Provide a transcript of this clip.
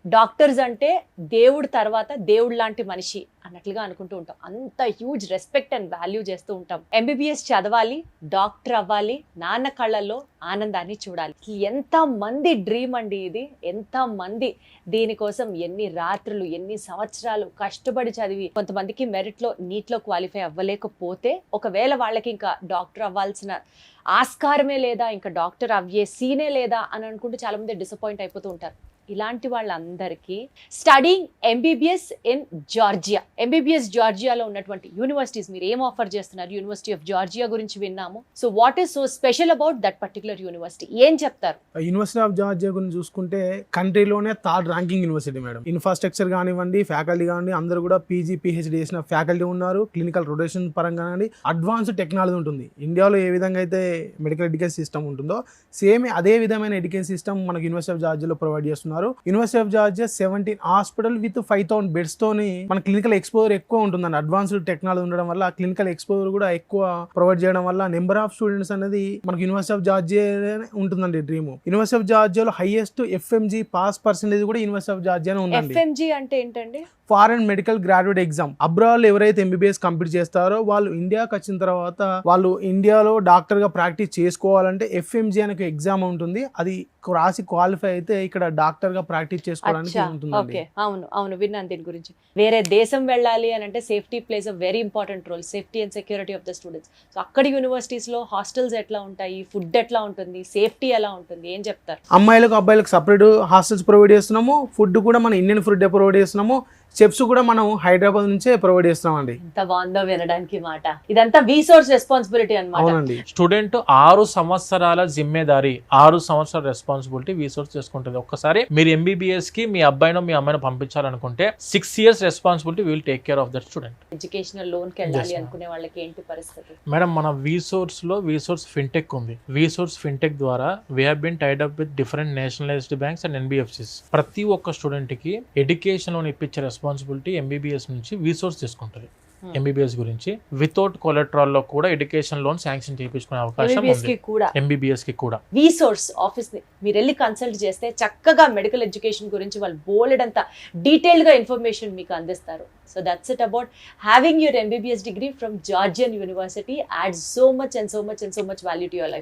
Doctors అంటే దేవుడు తర్వాత దేవుడు లాంటి మనిషి అన్నట్లుగా అనుకుంటూ ఉంటాం. అంత హ్యూజ్ రెస్పెక్ట్ అండ్ వాల్యూ చేస్తూ ఉంటాం. ఎంబీబీఎస్ చదవాలి, డాక్టర్ అవ్వాలి, నాన్న కళ్ళల్లో ఆనందాన్ని చూడాలి. ఎంత మంది డ్రీమ్ అండి ఇది. ఎంత మంది దీనికోసం ఎన్ని రాత్రులు ఎన్ని సంవత్సరాలు కష్టపడి చదివి, కొంతమందికి మెరిట్ లో నీట్ లో క్వాలిఫై అవ్వలేకపోతే ఒకవేళ వాళ్ళకి ఇంకా డాక్టర్ అవ్వాల్సిన ఆస్కారమే లేదా, ఇంకా డాక్టర్ అవ్వే సీనే లేదా అని అనుకుంటూ చాలా మంది డిసప్పాయింట్ అయిపోతూ ఉంటారు. ఇలాంటి వాళ్ళందరికీ studying MBBS in Georgia, MBBS జార్జియాలో ఉన్నటువంటి యూనివర్సిటీస్ మీరు ఏం ఆఫర్ చేస్తున్నారు? యూనివర్సిటీ ఆఫ్ జార్జియా గురించి విన్నాము. So what is so special about that particular university? ఏం చెప్తారు? యూనివర్సిటీ ఆఫ్ జార్జియా గురించి చూసుకుంటే కంట్రీలోనే third ranking university madam. Infrastructure కానివ్వండి, ఫ్యాకల్టీ కానివ్వండి, అందరూ కూడా పీజీ పిహెచ్డి చేసిన ఫ్యాకల్టీ ఉన్నారు. క్లినికల్ రొటేషన్ పరంగా కానివ్వండి, అడ్వాన్స్డ్ టెక్నాలజీ ఉంటుంది. ఇండియాలో ఏ విధంగా అయితే మెడికల్ ఎడ్యుకేషన్ సిస్టమ్ ఉంటుందో సేమ్ అదే విధమైన ఎడ్యుకేషన్ సిస్టమ్ మనకు యూనివర్సిటీ ఆఫ్ జార్జియాలో ప్రొవైడ్ చేస్తున్నారు. University of Georgia 17 hospital with 5,000 beds తోని మన క్లినికల్ ఎక్స్పోజర్ ఎక్కువ ఉంటుందండి. అడ్వాన్స్డ్ టెక్నాలజీ ఉండడం వల్ల క్లినికల్ ఎక్స్పోజర్ కూడా ఎక్కువ ప్రొవైడ్ చేయడం వల్ల నెంబర్ ఆఫ్ స్టూడెంట్స్ అనేది మనకు యూనివర్సిటీ ఆఫ్ జార్జియా ఉంటుందండి డ్రీమ్. యూనివర్సిటీ ఆఫ్ జార్జియాలో హైయెస్ట్ ఎఫ్ఎంజీ పాస్ పర్సెంటేజ్ కూడా యూనివర్సిటీ ఆఫ్ జార్జియానే ఉందండి. ఎఫ్ఎంజీ అంటే ఏంటండి? Foreign medical graduate exam. Abroad ఎవరైతే ఎంబీబీఎస్ కంప్లీట్ చేస్తారో వాళ్ళు ఇండియాకి వచ్చిన తర్వాత వాళ్ళు ఇండియాలో డాక్టర్ గా ప్రాక్టీస్ చేసుకోవాలంటే ఎఫ్ఎంజీ అనే ఒక ఎగ్జామ్ ఉంటుంది. అది రాసి క్వాలిఫై అయితే ఇక్కడ డాక్టర్ గా ప్రాక్టీస్ చేసుకోవడానికి ఉంటుందండి. అవును అవును, విన్నాను దీని గురించి. వేరే దేశం వెళ్ళాలి అని అంటే safety plays a very important role, safety and security of the students. So అక్కడ యూనివర్సిటీస్ లో హాస్టల్స్ ఎట్లా ఉంటాయి, ఫుడ్ ఎట్లా ఉంటుంది, సేఫ్టీ ఎలా ఉంటుంది, ఏం చెప్తారు? అమ్మాయిలకు అబ్బాయిలకు సపరేట్ హాస్టల్స్ ప్రొవైడ్ చేస్తున్నాము. ఫుడ్ కూడా మన ఇండియన్ ఫుడ్ ప్రొవైడ్ చేస్తున్నాము. చెఫ్స్ కూడా మనం హైదరాబాద్ నుంచే ప్రొవైడ్ చేస్తున్నామండి. ఎంత బాగుందో వినడానికి మాట. ఇదంతా రీసోర్స్ రెస్పాన్సిబిలిటీ అన్నమాట. అవునండి. స్టూడెంట్ 6 సంవత్సరాల జిమ్మేదారి, 6 సంవత్సరాల రెస్పాన్సిబిలిటీ రీసోర్స్ చేసుకుంటుంది. ఒక్కసారి మీరు ఎంబీబీఎస్ కి మీ అబ్బాయినో మీ అమ్మాయినో పంపించాలనుకుంటే 6 years responsibility will take care of that student. Educational loan కి వెళ్ళాలి అనుకునే వాళ్ళకి ఏంటి పరిస్థితి? మేడం, మన వీసోర్స్ లో వీసోర్స్ ఫిన్టెక్ ఉంది. వీసోర్స్ ఫిన్టెక్ ద్వారా we have been tied up with different nationalised banks and NBFCs. ప్రతి ఒక్క స్టూడెంట్ కి ఎడ్యుకేషన్ లోన్ ఇప్పించే రెస్పాన్సిబిలిటీ ఎంబీబీఎస్ నుంచి వీసోర్స్ తీసుకుంటుంది. ఎంబీబీఎస్ గురించి వితౌట్ కొలెట్రాల్ లో కూడా ఎడ్యుకేషన్ లోన్ శాంక్షన్ చేయించుకునే అవకాశం ఉంది ఎంబీబీఎస్ కి కూడా. వీసోర్స్ ఆఫీస్ ని మీరు వెళ్ళి కన్సల్ట్ చేస్తే చక్కగా మెడికల్ ఎడ్యుకేషన్ గురించి వాళ్ళు బోలెడ్ అంతా డీటెయిల్డ్ గా ఇన్ఫర్మేషన్ మీకు అందిస్తారు. So that's it about having your MBBS degree from Georgian university. Ads so much and so much and so much value to your life.